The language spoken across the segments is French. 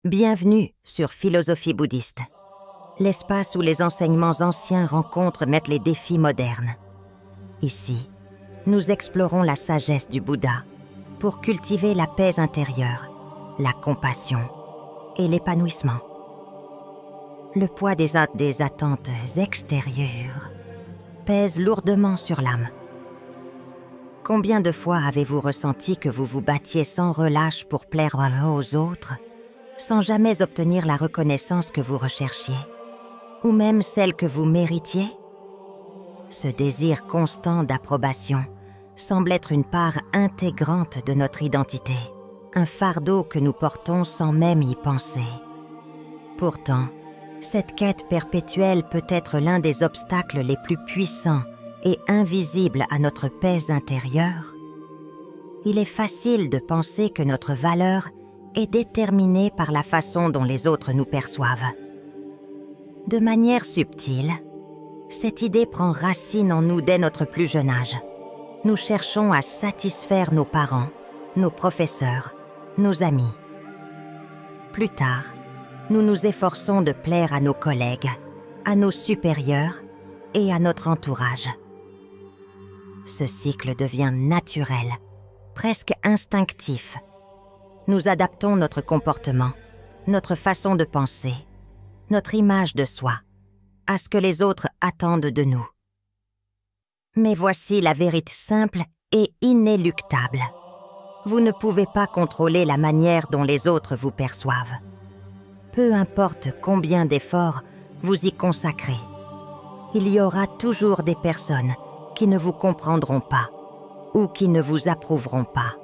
Bienvenue sur Philosophie bouddhiste, l'espace où les enseignements anciens rencontrent mettent les défis modernes. Ici, nous explorons la sagesse du Bouddha pour cultiver la paix intérieure, la compassion et l'épanouissement. Le poids des attentes extérieures pèse lourdement sur l'âme. Combien de fois avez-vous ressenti que vous vous battiez sans relâche pour plaire aux autres, sans jamais obtenir la reconnaissance que vous recherchiez, ou même celle que vous méritiez? Ce désir constant d'approbation semble être une part intégrante de notre identité, un fardeau que nous portons sans même y penser. Pourtant, cette quête perpétuelle peut être l'un des obstacles les plus puissants et invisibles à notre paix intérieure. Il est facile de penser que notre valeur est déterminée par la façon dont les autres nous perçoivent. De manière subtile, cette idée prend racine en nous dès notre plus jeune âge. Nous cherchons à satisfaire nos parents, nos professeurs, nos amis. Plus tard, nous nous efforçons de plaire à nos collègues, à nos supérieurs et à notre entourage. Ce cycle devient naturel, presque instinctif. Nous adaptons notre comportement, notre façon de penser, notre image de soi, à ce que les autres attendent de nous. Mais voici la vérité simple et inéluctable. Vous ne pouvez pas contrôler la manière dont les autres vous perçoivent. Peu importe combien d'efforts vous y consacrez, il y aura toujours des personnes qui ne vous comprendront pas ou qui ne vous approuveront pas.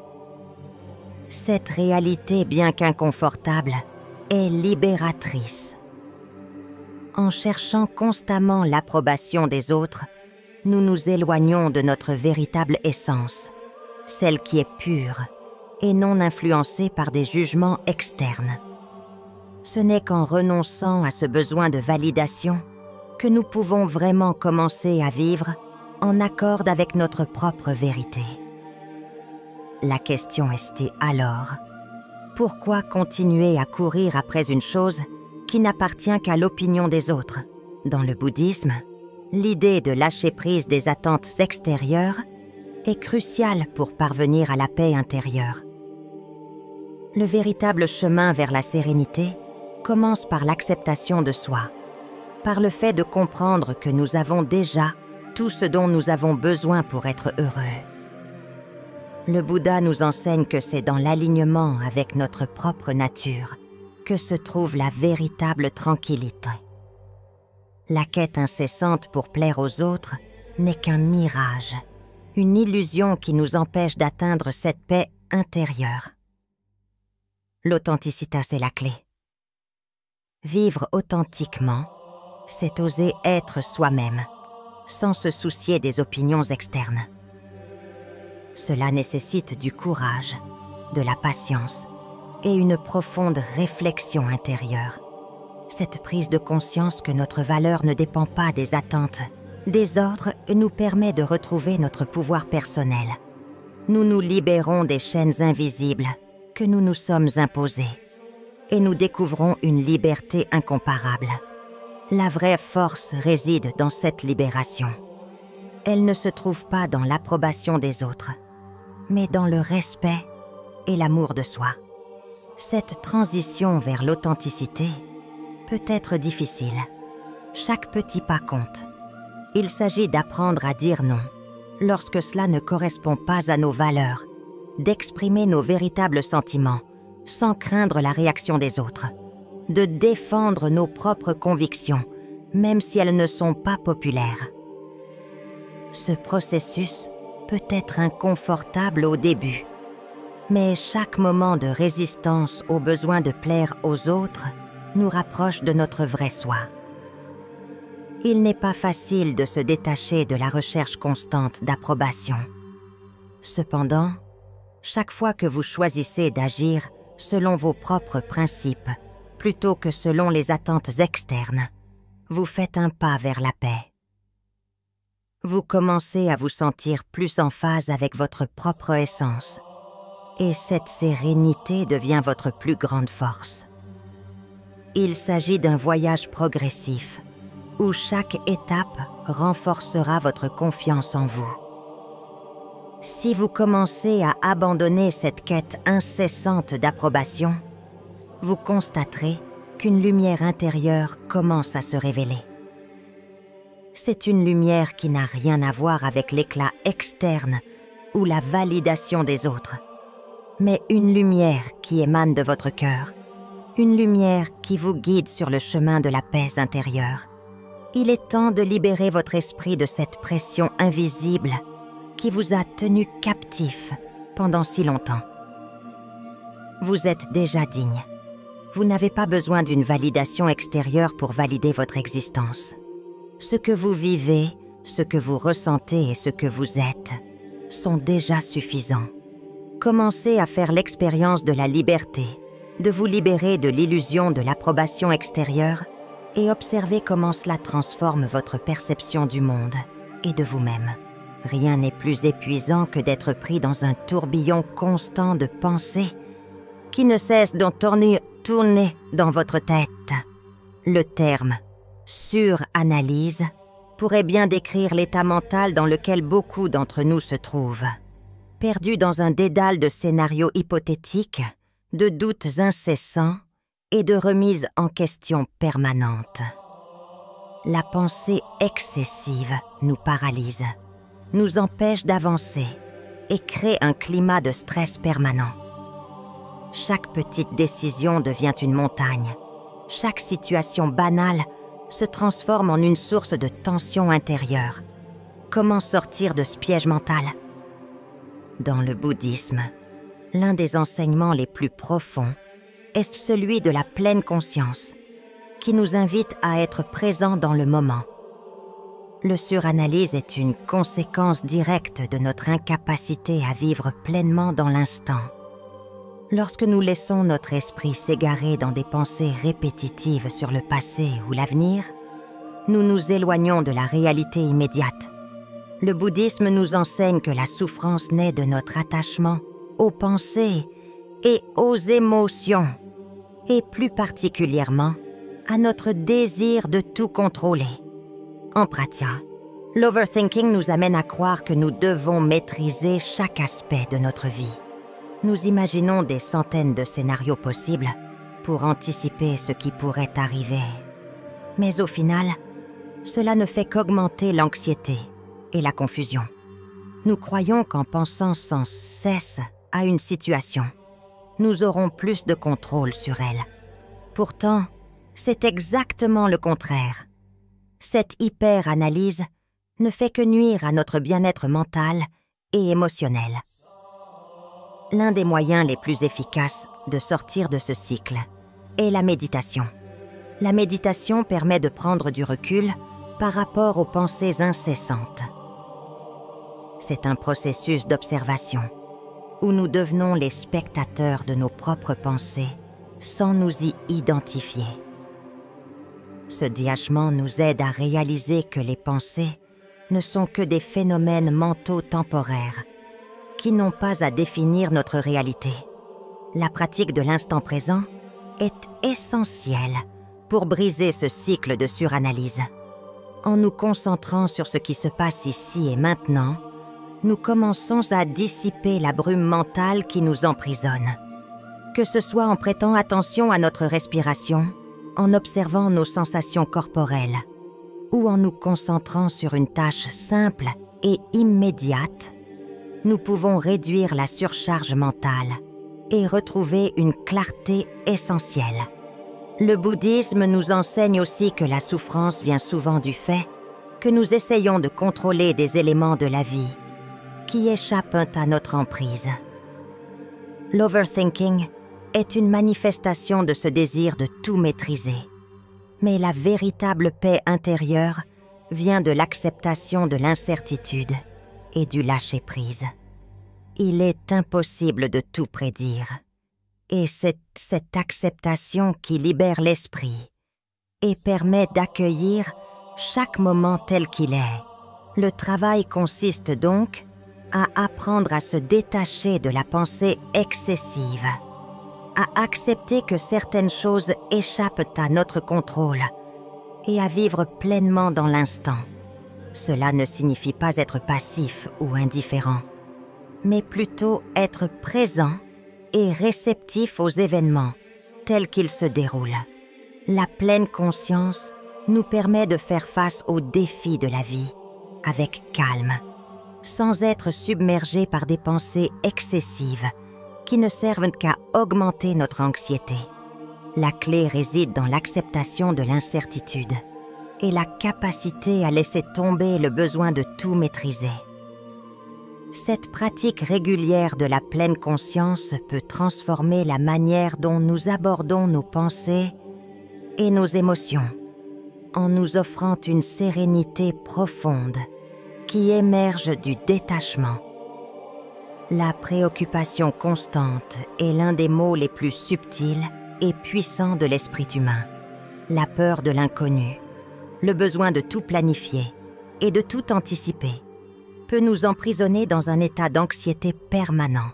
Cette réalité, bien qu'inconfortable, est libératrice. En cherchant constamment l'approbation des autres, nous nous éloignons de notre véritable essence, celle qui est pure et non influencée par des jugements externes. Ce n'est qu'en renonçant à ce besoin de validation que nous pouvons vraiment commencer à vivre en accord avec notre propre vérité. La question est alors, pourquoi continuer à courir après une chose qui n'appartient qu'à l'opinion des autres? Dans le bouddhisme, l'idée de lâcher prise des attentes extérieures est cruciale pour parvenir à la paix intérieure. Le véritable chemin vers la sérénité commence par l'acceptation de soi, par le fait de comprendre que nous avons déjà tout ce dont nous avons besoin pour être heureux. Le Bouddha nous enseigne que c'est dans l'alignement avec notre propre nature que se trouve la véritable tranquillité. La quête incessante pour plaire aux autres n'est qu'un mirage, une illusion qui nous empêche d'atteindre cette paix intérieure. L'authenticité, c'est la clé. Vivre authentiquement, c'est oser être soi-même, sans se soucier des opinions externes. Cela nécessite du courage, de la patience et une profonde réflexion intérieure. Cette prise de conscience que notre valeur ne dépend pas des attentes, des ordres nous permet de retrouver notre pouvoir personnel. Nous nous libérons des chaînes invisibles que nous nous sommes imposées et nous découvrons une liberté incomparable. La vraie force réside dans cette libération. Elle ne se trouve pas dans l'approbation des autres, mais dans le respect et l'amour de soi. Cette transition vers l'authenticité peut être difficile. Chaque petit pas compte. Il s'agit d'apprendre à dire non lorsque cela ne correspond pas à nos valeurs, d'exprimer nos véritables sentiments sans craindre la réaction des autres, de défendre nos propres convictions, même si elles ne sont pas populaires. Ce processus peut être inconfortable au début, mais chaque moment de résistance au besoin de plaire aux autres nous rapproche de notre vrai soi. Il n'est pas facile de se détacher de la recherche constante d'approbation. Cependant, chaque fois que vous choisissez d'agir selon vos propres principes, plutôt que selon les attentes externes, vous faites un pas vers la paix. Vous commencez à vous sentir plus en phase avec votre propre essence, et cette sérénité devient votre plus grande force. Il s'agit d'un voyage progressif, où chaque étape renforcera votre confiance en vous. Si vous commencez à abandonner cette quête incessante d'approbation, vous constaterez qu'une lumière intérieure commence à se révéler. C'est une lumière qui n'a rien à voir avec l'éclat externe ou la validation des autres, mais une lumière qui émane de votre cœur, une lumière qui vous guide sur le chemin de la paix intérieure. Il est temps de libérer votre esprit de cette pression invisible qui vous a tenu captif pendant si longtemps. Vous êtes déjà digne. Vous n'avez pas besoin d'une validation extérieure pour valider votre existence. Ce que vous vivez, ce que vous ressentez et ce que vous êtes sont déjà suffisants. Commencez à faire l'expérience de la liberté, de vous libérer de l'illusion de l'approbation extérieure et observez comment cela transforme votre perception du monde et de vous-même. Rien n'est plus épuisant que d'être pris dans un tourbillon constant de pensées qui ne cesse d'en tourner dans votre tête. Le terme « suranalyse » pourrait bien décrire l'état mental dans lequel beaucoup d'entre nous se trouvent. Perdus dans un dédale de scénarios hypothétiques, de doutes incessants et de remises en question permanentes. La pensée excessive nous paralyse, nous empêche d'avancer et crée un climat de stress permanent. Chaque petite décision devient une montagne. Chaque situation banale se transforme en une source de tension intérieure. Comment sortir de ce piège mental? Dans le bouddhisme, l'un des enseignements les plus profonds est celui de la pleine conscience, qui nous invite à être présents dans le moment. Le suranalyse est une conséquence directe de notre incapacité à vivre pleinement dans l'instant. Lorsque nous laissons notre esprit s'égarer dans des pensées répétitives sur le passé ou l'avenir, nous nous éloignons de la réalité immédiate. Le bouddhisme nous enseigne que la souffrance naît de notre attachement aux pensées et aux émotions, et plus particulièrement à notre désir de tout contrôler. En pratia, l'overthinking nous amène à croire que nous devons maîtriser chaque aspect de notre vie. Nous imaginons des centaines de scénarios possibles pour anticiper ce qui pourrait arriver. Mais au final, cela ne fait qu'augmenter l'anxiété et la confusion. Nous croyons qu'en pensant sans cesse à une situation, nous aurons plus de contrôle sur elle. Pourtant, c'est exactement le contraire. Cette hyper-analyse ne fait que nuire à notre bien-être mental et émotionnel. L'un des moyens les plus efficaces de sortir de ce cycle est la méditation. La méditation permet de prendre du recul par rapport aux pensées incessantes. C'est un processus d'observation où nous devenons les spectateurs de nos propres pensées sans nous y identifier. Ce détachement nous aide à réaliser que les pensées ne sont que des phénomènes mentaux temporaires qui n'ont pas à définir notre réalité. La pratique de l'instant présent est essentielle pour briser ce cycle de suranalyse. En nous concentrant sur ce qui se passe ici et maintenant, nous commençons à dissiper la brume mentale qui nous emprisonne. Que ce soit en prêtant attention à notre respiration, en observant nos sensations corporelles, ou en nous concentrant sur une tâche simple et immédiate, nous pouvons réduire la surcharge mentale et retrouver une clarté essentielle. Le bouddhisme nous enseigne aussi que la souffrance vient souvent du fait que nous essayons de contrôler des éléments de la vie qui échappent à notre emprise. L'overthinking est une manifestation de ce désir de tout maîtriser. Mais la véritable paix intérieure vient de l'acceptation de l'incertitude et du lâcher-prise. Il est impossible de tout prédire. Et c'est cette acceptation qui libère l'esprit et permet d'accueillir chaque moment tel qu'il est. Le travail consiste donc à apprendre à se détacher de la pensée excessive à accepter que certaines choses échappent à notre contrôle et à vivre pleinement dans l'instant. Cela ne signifie pas être passif ou indifférent, mais plutôt être présent et réceptif aux événements tels qu'ils se déroulent. La pleine conscience nous permet de faire face aux défis de la vie avec calme, sans être submergés par des pensées excessives qui ne servent qu'à augmenter notre anxiété. La clé réside dans l'acceptation de l'incertitude et la capacité à laisser tomber le besoin de tout maîtriser. Cette pratique régulière de la pleine conscience peut transformer la manière dont nous abordons nos pensées et nos émotions, en nous offrant une sérénité profonde qui émerge du détachement. La préoccupation constante est l'un des maux les plus subtils et puissants de l'esprit humain. La peur de l'inconnu, le besoin de tout planifier et de tout anticiper peut nous emprisonner dans un état d'anxiété permanent.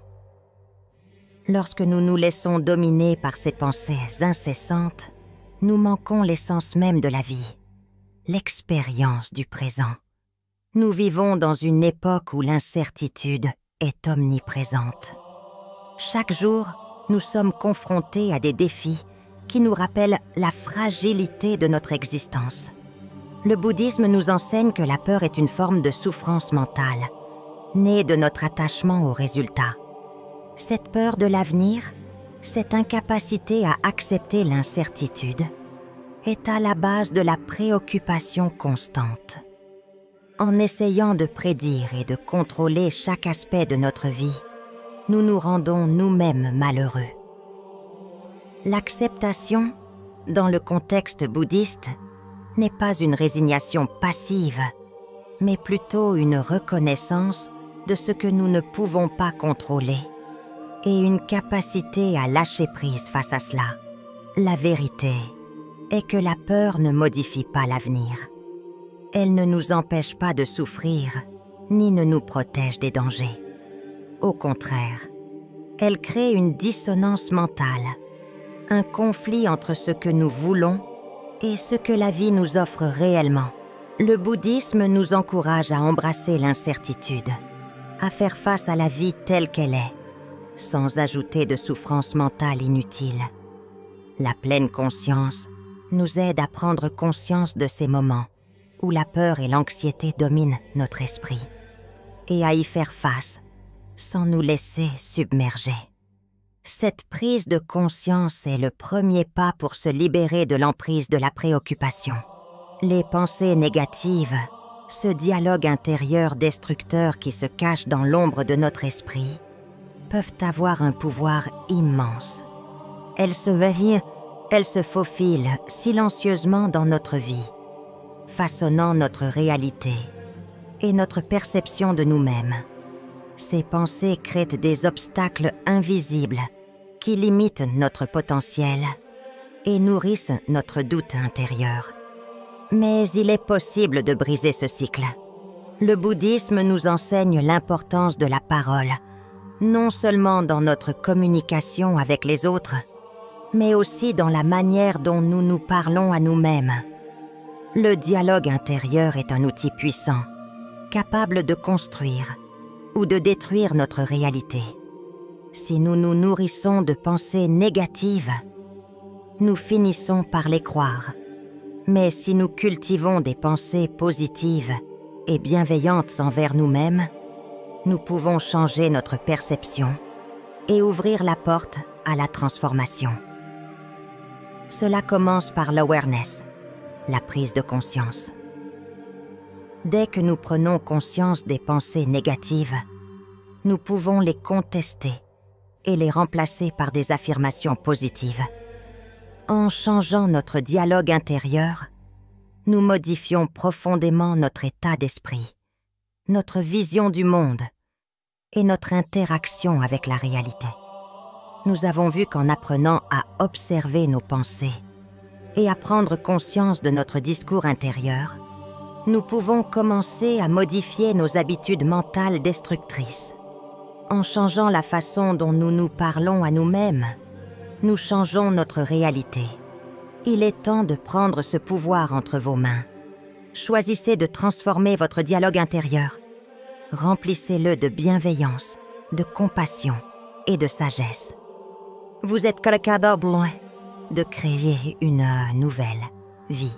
Lorsque nous nous laissons dominer par ces pensées incessantes, nous manquons l'essence même de la vie, l'expérience du présent. Nous vivons dans une époque où l'incertitude est omniprésente. Chaque jour, nous sommes confrontés à des défis qui nous rappellent la fragilité de notre existence. Le bouddhisme nous enseigne que la peur est une forme de souffrance mentale, née de notre attachement aux résultats. Cette peur de l'avenir, cette incapacité à accepter l'incertitude, est à la base de la préoccupation constante. En essayant de prédire et de contrôler chaque aspect de notre vie, nous nous rendons nous-mêmes malheureux. L'acceptation, dans le contexte bouddhiste, n'est pas une résignation passive, mais plutôt une reconnaissance de ce que nous ne pouvons pas contrôler et une capacité à lâcher prise face à cela. La vérité est que la peur ne modifie pas l'avenir. Elle ne nous empêche pas de souffrir, ni ne nous protège des dangers. Au contraire, elle crée une dissonance mentale, un conflit entre ce que nous voulons et ce que la vie nous offre réellement. Le bouddhisme nous encourage à embrasser l'incertitude, à faire face à la vie telle qu'elle est, sans ajouter de souffrance mentale inutile. La pleine conscience nous aide à prendre conscience de ces moments où la peur et l'anxiété dominent notre esprit, et à y faire face sans nous laisser submerger. Cette prise de conscience est le premier pas pour se libérer de l'emprise de la préoccupation. Les pensées négatives, ce dialogue intérieur destructeur qui se cache dans l'ombre de notre esprit, peuvent avoir un pouvoir immense. Elles se faufilent silencieusement dans notre vie, façonnant notre réalité et notre perception de nous-mêmes. Ces pensées créent des obstacles invisibles qui limitent notre potentiel et nourrissent notre doute intérieur. Mais il est possible de briser ce cycle. Le bouddhisme nous enseigne l'importance de la parole, non seulement dans notre communication avec les autres, mais aussi dans la manière dont nous nous parlons à nous-mêmes. Le dialogue intérieur est un outil puissant, capable de construire ou de détruire notre réalité. Si nous nous nourrissons de pensées négatives, nous finissons par les croire. Mais si nous cultivons des pensées positives et bienveillantes envers nous-mêmes, nous pouvons changer notre perception et ouvrir la porte à la transformation. Cela commence par l'awareness, la prise de conscience. Dès que nous prenons conscience des pensées négatives, nous pouvons les contester et les remplacer par des affirmations positives. En changeant notre dialogue intérieur, nous modifions profondément notre état d'esprit, notre vision du monde et notre interaction avec la réalité. Nous avons vu qu'en apprenant à observer nos pensées et à prendre conscience de notre discours intérieur, nous pouvons commencer à modifier nos habitudes mentales destructrices. En changeant la façon dont nous nous parlons à nous-mêmes, nous changeons notre réalité. Il est temps de prendre ce pouvoir entre vos mains. Choisissez de transformer votre dialogue intérieur. Remplissez-le de bienveillance, de compassion et de sagesse. Vous êtes capable de créer une nouvelle vie,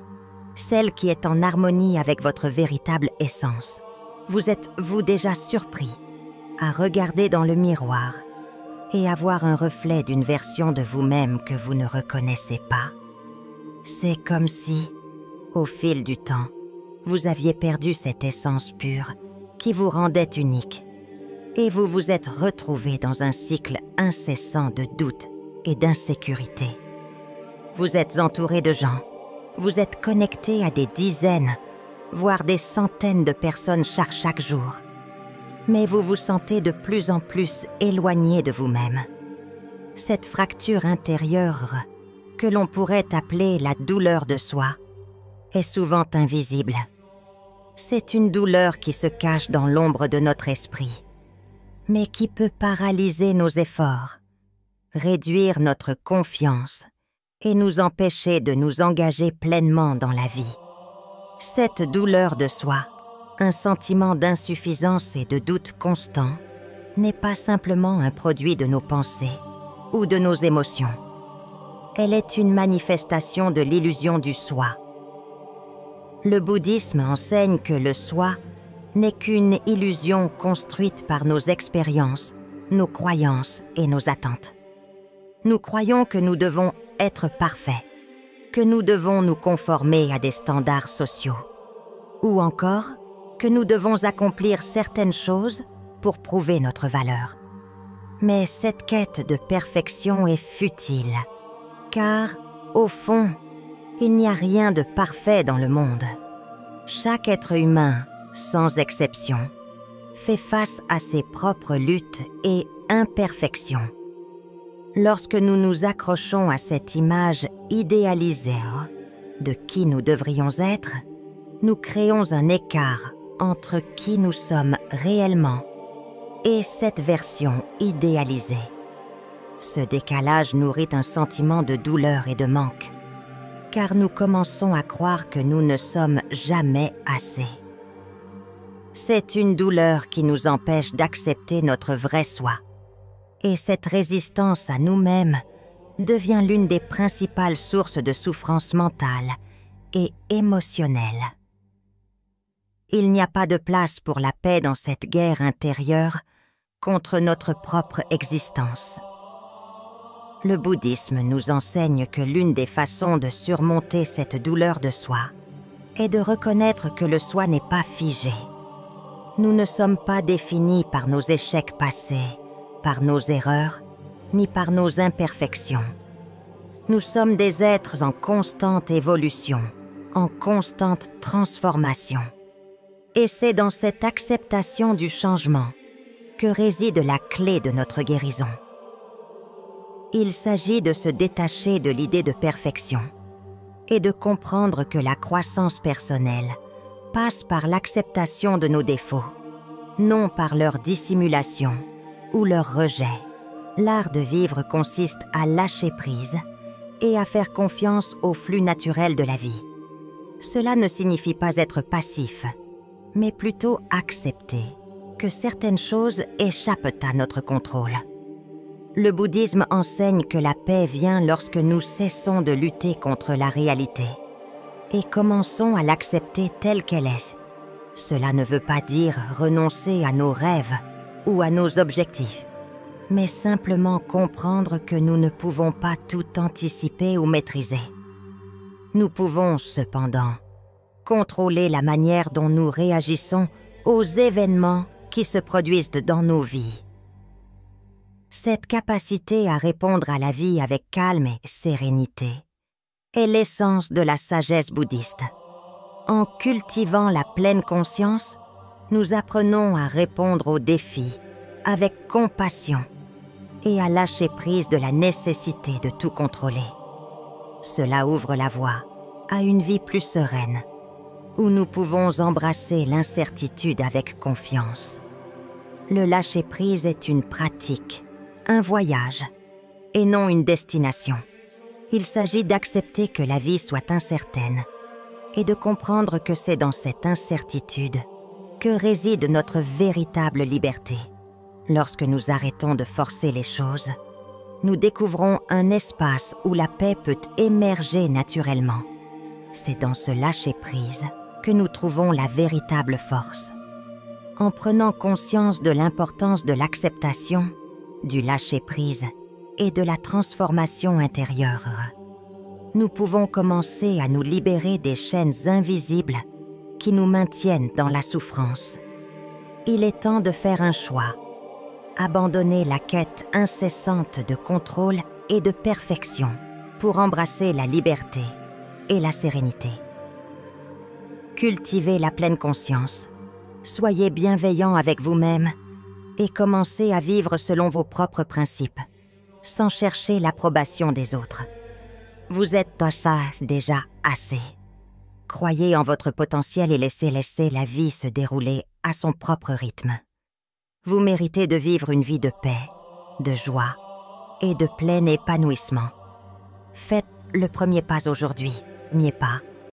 celle qui est en harmonie avec votre véritable essence. Vous êtes-vous déjà surpris à regarder dans le miroir et à voir un reflet d'une version de vous-même que vous ne reconnaissez pas? C'est comme si, au fil du temps, vous aviez perdu cette essence pure qui vous rendait unique et vous vous êtes retrouvé dans un cycle incessant de doutes et d'insécurité. Vous êtes entouré de gens, vous êtes connecté à des dizaines, voire des centaines de personnes chaque jour. Mais vous vous sentez de plus en plus éloigné de vous-même. Cette fracture intérieure, que l'on pourrait appeler la douleur de soi, est souvent invisible. C'est une douleur qui se cache dans l'ombre de notre esprit, mais qui peut paralyser nos efforts, réduire notre confiance et nous empêcher de nous engager pleinement dans la vie. Cette douleur de soi, un sentiment d'insuffisance et de doute constant, n'est pas simplement un produit de nos pensées ou de nos émotions. Elle est une manifestation de l'illusion du soi. Le bouddhisme enseigne que le soi n'est qu'une illusion construite par nos expériences, nos croyances et nos attentes. Nous croyons que nous devons être parfaits, que nous devons nous conformer à des standards sociaux, ou encore que nous devons accomplir certaines choses pour prouver notre valeur. Mais cette quête de perfection est futile, car, au fond, il n'y a rien de parfait dans le monde. Chaque être humain, sans exception, fait face à ses propres luttes et imperfections. Lorsque nous nous accrochons à cette image idéalisée de qui nous devrions être, nous créons un écart entre qui nous sommes réellement et cette version idéalisée. Ce décalage nourrit un sentiment de douleur et de manque, car nous commençons à croire que nous ne sommes jamais assez. C'est une douleur qui nous empêche d'accepter notre vrai soi. Et cette résistance à nous-mêmes devient l'une des principales sources de souffrance mentale et émotionnelle. Il n'y a pas de place pour la paix dans cette guerre intérieure contre notre propre existence. Le bouddhisme nous enseigne que l'une des façons de surmonter cette douleur de soi est de reconnaître que le soi n'est pas figé. Nous ne sommes pas définis par nos échecs passés, par nos erreurs, ni par nos imperfections. Nous sommes des êtres en constante évolution, en constante transformation. Et c'est dans cette acceptation du changement que réside la clé de notre guérison. Il s'agit de se détacher de l'idée de perfection et de comprendre que la croissance personnelle passe par l'acceptation de nos défauts, non par leur dissimulation ou leur rejet. L'art de vivre consiste à lâcher prise et à faire confiance au flux naturel de la vie. Cela ne signifie pas être passif, mais plutôt accepter que certaines choses échappent à notre contrôle. Le bouddhisme enseigne que la paix vient lorsque nous cessons de lutter contre la réalité et commençons à l'accepter telle qu'elle est. Cela ne veut pas dire renoncer à nos rêves ou à nos objectifs, mais simplement comprendre que nous ne pouvons pas tout anticiper ou maîtriser. Nous pouvons, cependant, contrôler la manière dont nous réagissons aux événements qui se produisent dans nos vies. Cette capacité à répondre à la vie avec calme et sérénité est l'essence de la sagesse bouddhiste. En cultivant la pleine conscience, nous apprenons à répondre aux défis avec compassion et à lâcher prise de la nécessité de tout contrôler. Cela ouvre la voie à une vie plus sereine, où nous pouvons embrasser l'incertitude avec confiance. Le lâcher-prise est une pratique, un voyage, et non une destination. Il s'agit d'accepter que la vie soit incertaine et de comprendre que c'est dans cette incertitude que réside notre véritable liberté. Lorsque nous arrêtons de forcer les choses, nous découvrons un espace où la paix peut émerger naturellement. C'est dans ce lâcher-prise que nous trouvons la véritable force. En prenant conscience de l'importance de l'acceptation, du lâcher-prise et de la transformation intérieure, nous pouvons commencer à nous libérer des chaînes invisibles qui nous maintiennent dans la souffrance. Il est temps de faire un choix. Abandonner la quête incessante de contrôle et de perfection pour embrasser la liberté et la sérénité. Cultivez la pleine conscience. Soyez bienveillant avec vous-même et commencez à vivre selon vos propres principes, sans chercher l'approbation des autres. Vous êtes ça déjà assez. Croyez en votre potentiel et laissez la vie se dérouler à son propre rythme. Vous méritez de vivre une vie de paix, de joie et de plein épanouissement. Faites le premier pas aujourd'hui, mieux pas.